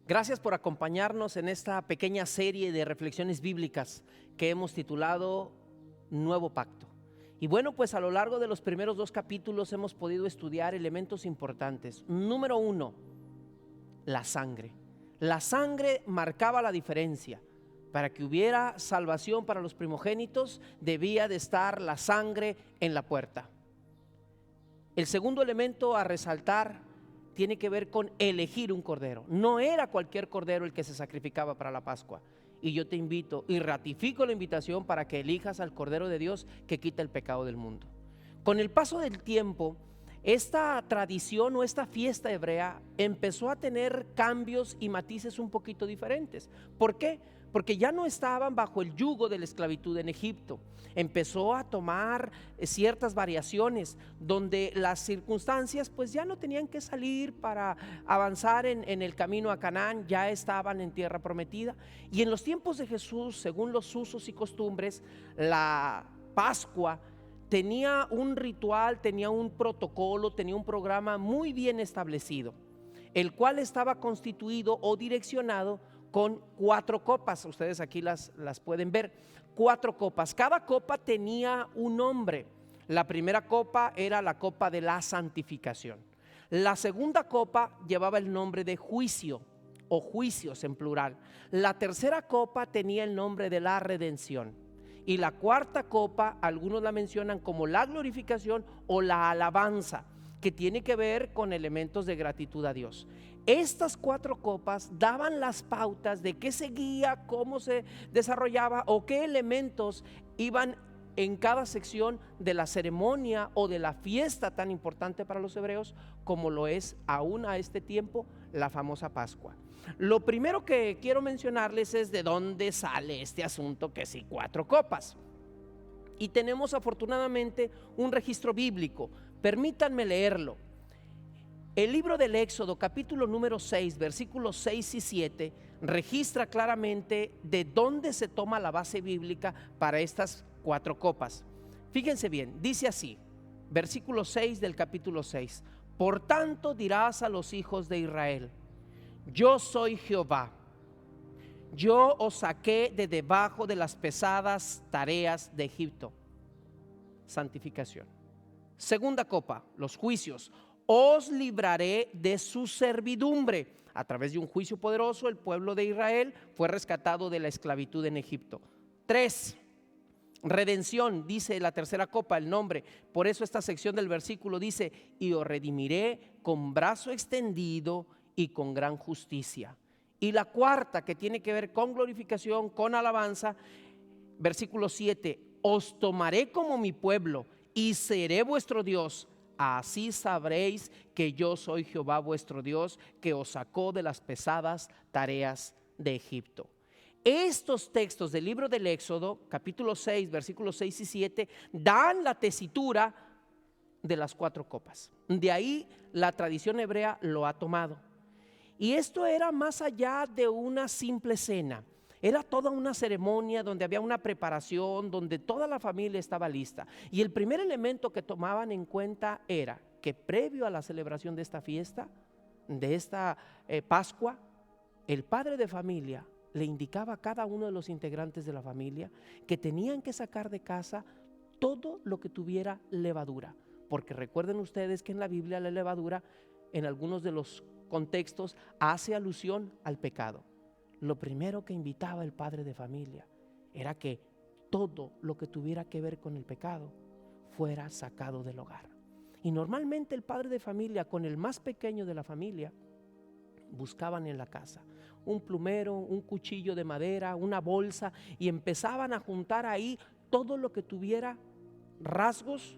Gracias por acompañarnos en esta pequeña serie de reflexiones bíblicas que hemos titulado Nuevo Pacto. Y bueno, pues a lo largo de los primeros 2 capítulos hemos podido estudiar elementos importantes. Número 1, la sangre. La sangre marcaba la diferencia. Para que hubiera salvación para los primogénitos, debía de estar la sangre en la puerta. El segundo elemento a resaltar tiene que ver con elegir un cordero. No era cualquier cordero el que se sacrificaba para la Pascua. Y yo te invito y ratifico la invitación para que elijas al Cordero de Dios que quita el pecado del mundo. Con el paso del tiempo, esta tradición o esta fiesta hebrea empezó a tener cambios y matices un poquito diferentes. ¿Por qué? Porque ya no estaban bajo el yugo de la esclavitud en Egipto. Empezó a tomar ciertas variaciones donde las circunstancias pues ya no tenían que salir para avanzar en el camino a Canaán, ya estaban en tierra prometida. Y en los tiempos de Jesús, según los usos y costumbres, la Pascua tenía un ritual, tenía un protocolo, tenía un programa muy bien establecido, el cual estaba constituido o direccionado con 4 copas. Ustedes aquí las pueden ver, 4 copas. Cada copa tenía un nombre. La primera copa era la copa de la santificación. La segunda copa llevaba el nombre de juicio o juicios en plural. La tercera copa tenía el nombre de la redención. Y la cuarta copa, algunos la mencionan como la glorificación o la alabanza, que tiene que ver con elementos de gratitud a Dios. Estas 4 copas daban las pautas de qué seguía, cómo se desarrollaba o qué elementos iban en cada sección de la ceremonia o de la fiesta tan importante para los hebreos como lo es aún a este tiempo la famosa Pascua. Lo primero que quiero mencionarles es de dónde sale este asunto que sí 4 copas. Y tenemos afortunadamente un registro bíblico. Permítanme leerlo. El libro del Éxodo, capítulo número 6, versículos 6 y 7, registra claramente de dónde se toma la base bíblica para estas 4 copas. Fíjense bien, dice así, versículo 6 del capítulo 6: Por tanto dirás a los hijos de Israel: Yo soy Jehová, yo os saqué de debajo de las pesadas tareas de Egipto. Santificación. Segunda copa, los juicios. Os libraré de su servidumbre. A través de un juicio poderoso, el pueblo de Israel fue rescatado de la esclavitud en Egipto. 3, redención, dice la tercera copa, el nombre. Por eso esta sección del versículo dice: y os redimiré con brazo extendido y con gran justicia. Y la cuarta, que tiene que ver con glorificación, con alabanza, versículo 7: os tomaré como mi pueblo y seré vuestro Dios. Así sabréis que yo soy Jehová vuestro Dios, que os sacó de las pesadas tareas de Egipto. Estos textos del libro del Éxodo, capítulo 6, versículos 6 y 7, dan la tesitura de las 4 copas. De ahí la tradición hebrea lo ha tomado. Y esto era más allá de una simple cena. Era toda una ceremonia donde había una preparación, donde toda la familia estaba lista. Y el primer elemento que tomaban en cuenta era que previo a la celebración de esta fiesta, de esta Pascua, el padre de familia le indicaba a cada uno de los integrantes de la familia que tenían que sacar de casa todo lo que tuviera levadura. Porque recuerden ustedes que en la Biblia la levadura, en algunos de los contextos, hace alusión al pecado. Lo primero que invitaba el padre de familia era que todo lo que tuviera que ver con el pecado fuera sacado del hogar. Y normalmente el padre de familia con el más pequeño de la familia buscaban en la casa un plumero, un cuchillo de madera, una bolsa, y empezaban a juntar ahí todo lo que tuviera rasgos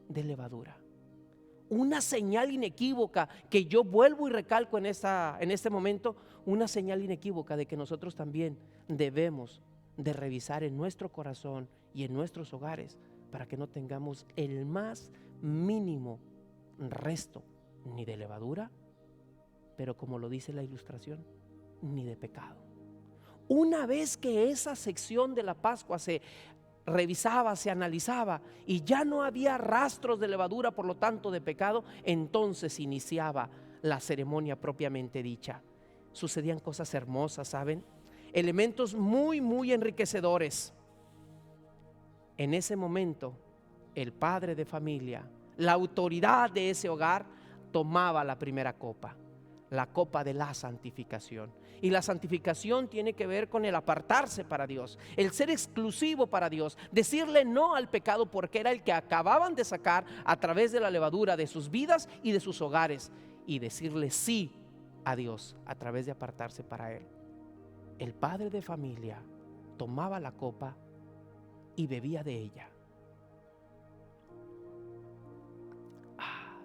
de levadura. Una señal inequívoca que yo vuelvo y recalco en este momento, una señal inequívoca de que nosotros también debemos de revisar en nuestro corazón y en nuestros hogares para que no tengamos el más mínimo resto ni de levadura, pero como lo dice la ilustración, ni de pecado. Una vez que esa sección de la Pascua se revisaba, se analizaba y ya no había rastros de levadura, por lo tanto de pecado, entonces iniciaba la ceremonia propiamente dicha. sucedían cosas hermosas, ¿saben? Elementos muy enriquecedores. En ese momento, el padre de familia, la autoridad de ese hogar, tomaba la primera copa, la copa de la santificación. Y la santificación tiene que ver con el apartarse para Dios, el ser exclusivo para Dios, decirle no al pecado, porque era el que acababan de sacar a través de la levadura de sus vidas y de sus hogares, y decirle sí a Dios a través de apartarse para Él. El padre de familia tomaba la copa y bebía de ella.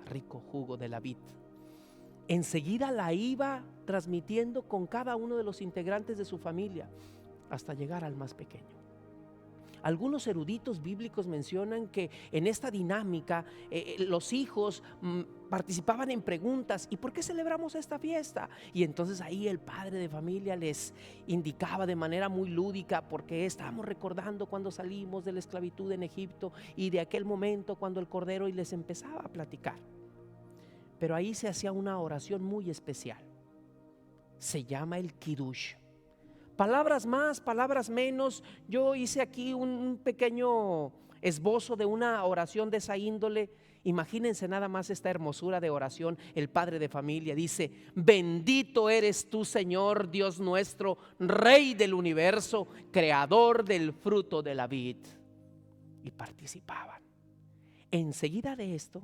Rico jugo de la vid. Enseguida la iba transmitiendo con cada uno de los integrantes de su familia hasta llegar al más pequeño. Algunos eruditos bíblicos mencionan que en esta dinámica los hijos participaban en preguntas: ¿y por qué celebramos esta fiesta? Y entonces ahí el padre de familia les indicaba de manera muy lúdica: porque estamos recordando cuando salimos de la esclavitud en Egipto y de aquel momento cuando el cordero, y les empezaba a platicar. Pero ahí se hacía una oración muy especial. Se llama el Kiddush. Palabras más, palabras menos. Yo hice aquí un pequeño esbozo de una oración de esa índole. Imagínense nada más esta hermosura de oración. El padre de familia dice: bendito eres tú, Señor Dios nuestro, Rey del universo, creador del fruto de la vid. Y participaban. Enseguida de esto,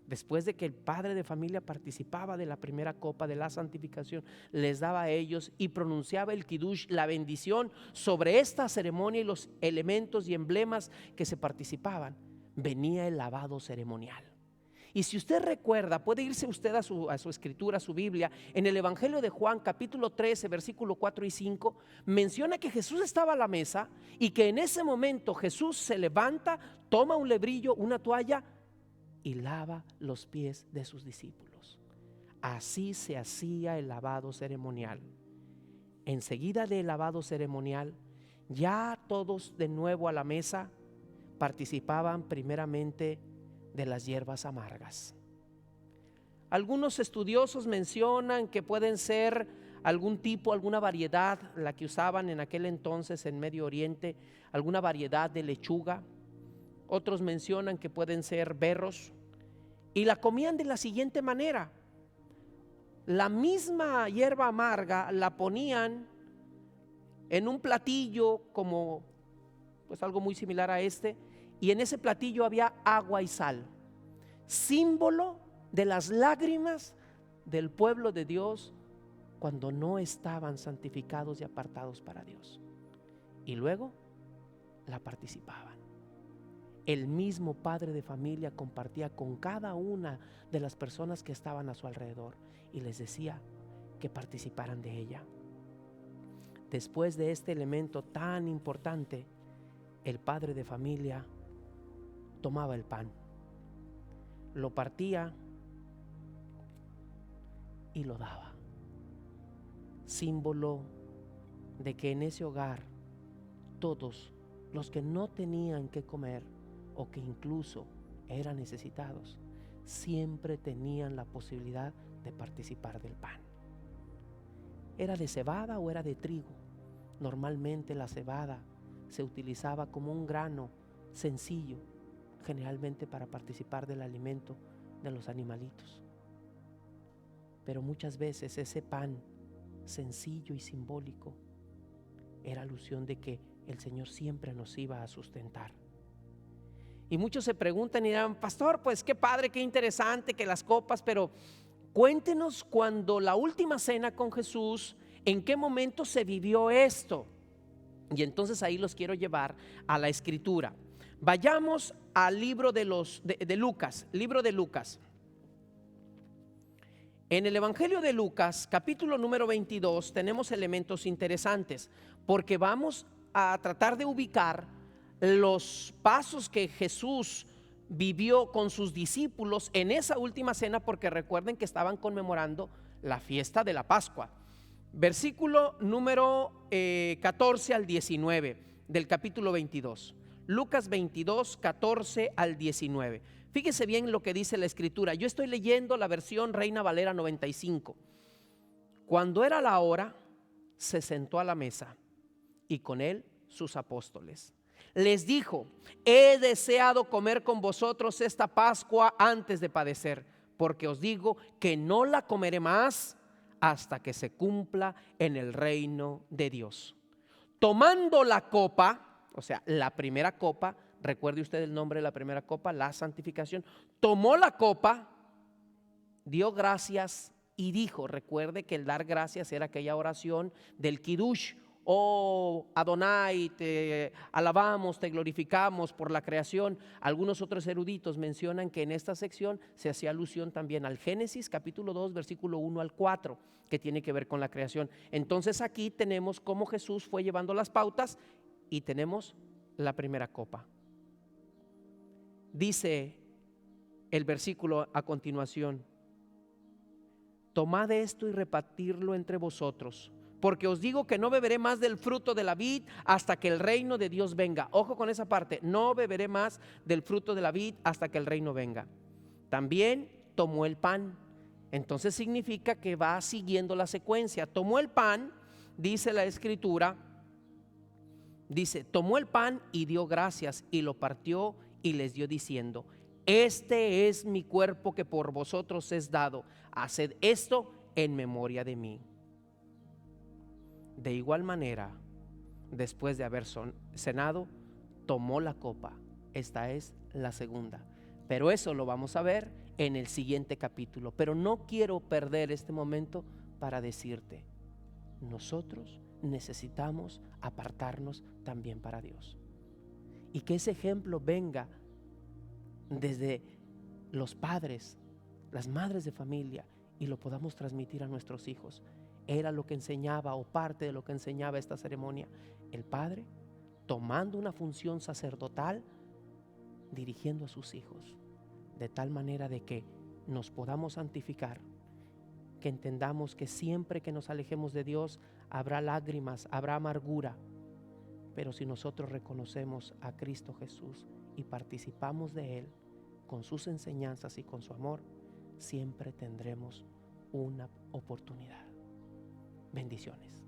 después de que el padre de familia participaba de la primera copa de la santificación, les daba a ellos y pronunciaba el Kiddush, la bendición sobre esta ceremonia y los elementos y emblemas que se participaban. Venía el lavado ceremonial. Y si usted recuerda, puede irse usted a su escritura, a su Biblia. En el Evangelio de Juan, capítulo 13, versículo 4 y 5, menciona que Jesús estaba a la mesa y que en ese momento Jesús se levanta, toma un lebrillo, una toalla y lava los pies de sus discípulos. Así se hacía el lavado ceremonial. Enseguida del lavado ceremonial, ya todos de nuevo a la mesa participaban primeramente de las hierbas amargas. Algunos estudiosos mencionan que pueden ser algún tipo, alguna variedad, la que usaban en aquel entonces en Medio Oriente, alguna variedad de lechuga. Otros mencionan que pueden ser berros, y la comían de la siguiente manera: la misma hierba amarga la ponían en un platillo, como pues algo muy similar a este, y en ese platillo había agua y sal, símbolo de las lágrimas del pueblo de Dios cuando no estaban santificados y apartados para Dios. Y luego la participaban. El mismo padre de familia compartía con cada una de las personas que estaban a su alrededor y les decía que participaran de ella. Después de este elemento tan importante, el padre de familia tomaba el pan, lo partía y lo daba, símbolo de que en ese hogar todos los que no tenían que comer o que incluso eran necesitados, siempre tenían la posibilidad de participar del pan. ¿Era de cebada o era de trigo? Normalmente la cebada se utilizaba como un grano sencillo, generalmente para participar del alimento de los animalitos. Pero muchas veces ese pan sencillo y simbólico era alusión de que el Señor siempre nos iba a sustentar. Y muchos se preguntan y dirán: pastor, pues qué padre, qué interesante que las copas, pero cuéntenos cuando la última cena con Jesús, ¿en qué momento se vivió esto? Y entonces ahí los quiero llevar a la escritura. Vayamos al libro de Lucas, libro de Lucas. En el Evangelio de Lucas, capítulo número 22, tenemos elementos interesantes, porque vamos a tratar de ubicar los pasos que Jesús vivió con sus discípulos en esa última cena, porque recuerden que estaban conmemorando la fiesta de la Pascua. Versículo número 14 al 19 del capítulo 22. Lucas 22, 14 al 19. Fíjese bien lo que dice la escritura. Yo estoy leyendo la versión Reina Valera 95. Cuando era la hora, se sentó a la mesa y con él sus apóstoles. Les dijo: he deseado comer con vosotros esta Pascua antes de padecer, porque os digo que no la comeré más hasta que se cumpla en el reino de Dios. Tomando la copa, o sea, la primera copa, recuerde usted el nombre de la primera copa, la santificación. Tomó la copa, dio gracias y dijo, recuerde que el dar gracias era aquella oración del Kiddush: oh Adonai, te alabamos, te glorificamos por la creación. Algunos otros eruditos mencionan que en esta sección se hacía alusión también al Génesis capítulo 2 versículo 1 al 4, que tiene que ver con la creación. Entonces aquí tenemos cómo Jesús fue llevando las pautas y tenemos la primera copa. Dice el versículo a continuación: tomad esto y repartirlo entre vosotros, porque os digo que no beberé más del fruto de la vid hasta que el reino de Dios venga. Ojo con esa parte: no beberé más del fruto de la vid hasta que el reino venga. También tomó el pan. Entonces significa que va siguiendo la secuencia. Tomó el pan, dice la escritura, dice: tomó el pan y dio gracias y lo partió y les dio diciendo: este es mi cuerpo que por vosotros es dado, haced esto en memoria de mí. De igual manera, después de haber cenado, tomó la copa. Esta es la segunda, pero eso lo vamos a ver en el siguiente capítulo. Pero no quiero perder este momento para decirte: nosotros necesitamos apartarnos también para Dios, y que ese ejemplo venga desde los padres, las madres de familia, y lo podamos transmitir a nuestros hijos. Era lo que enseñaba, o parte de lo que enseñaba esta ceremonia, el padre tomando una función sacerdotal, dirigiendo a sus hijos, de tal manera de que nos podamos santificar, que entendamos que siempre que nos alejemos de Dios habrá lágrimas, habrá amargura, pero si nosotros reconocemos a Cristo Jesús y participamos de Él con sus enseñanzas y con su amor, siempre tendremos una oportunidad. Bendiciones.